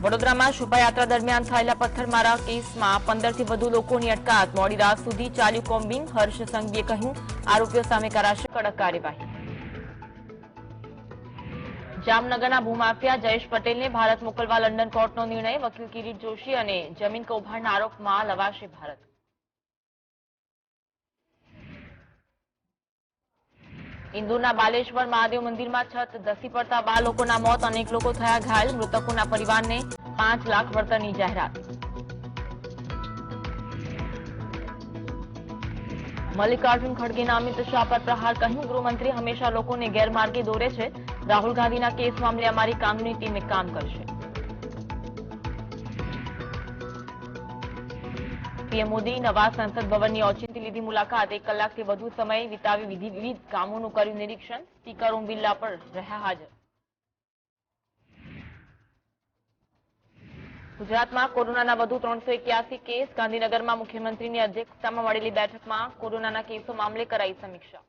વડોદરામાં શોભાયાત્રા દરમિયાન થયેલા પથ્થરમારા કેસમાં 15થી વધુ લોકોની અટકાયત. મોડી રાત સુધી ચાલ્યું કોમ્બિંગ. હર્ષ સંઘવીએ કહ્યું, આરોપીઓ સામે કરાશે કડક કાર્યવાહી. જામનગરના ભૂમાફિયા જયેશ પટેલને ભારત મોકલવા લંડન કોર્ટનો નિર્ણય. વકીલ કિરીટ જોશી અને જમીન કૌભાંડના આરોપમાં લવાશે ભારત. ઇન્દોરના બાલેશ્વર મહાદેવ મંદિરમાં છત ધસી પડતા 12 લોકોના મોત, અનેક લોકો થયા ઘાયલ. મૃતકોના પરિવારને 5 લાખ વળતરની જાહેરાત. મલ્લિકાર્જુન ખડગેના અમિત શાહ પર પ્રહાર. કહ્યું, ગૃહમંત્રી હંમેશા લોકોને ગેરમાર્ગે દોરે છે. રાહુલ ગાંધીના કેસ મામલે અમારી કાનૂની ટીમે કામ કરશે. પીએમ મોદી નવા સંસદ ભવનની ઓચિંતી લીધી મુલાકાત. 1 કલાકથી વધુ સમય વિતાવી વિવિધ કામોનું કર્યું નિરીક્ષણ. સ્પીકર ઓમ બિરલા પણ રહ્યા હાજર. ગુજરાતમાં કોરોનાના વધુ 381 કેસ. ગાંધીનગરમાં મુખ્યમંત્રીની અધ્યક્ષતામાં મળેલી બેઠકમાં કોરોનાના કેસો મામલે કરાઈ સમીક્ષા.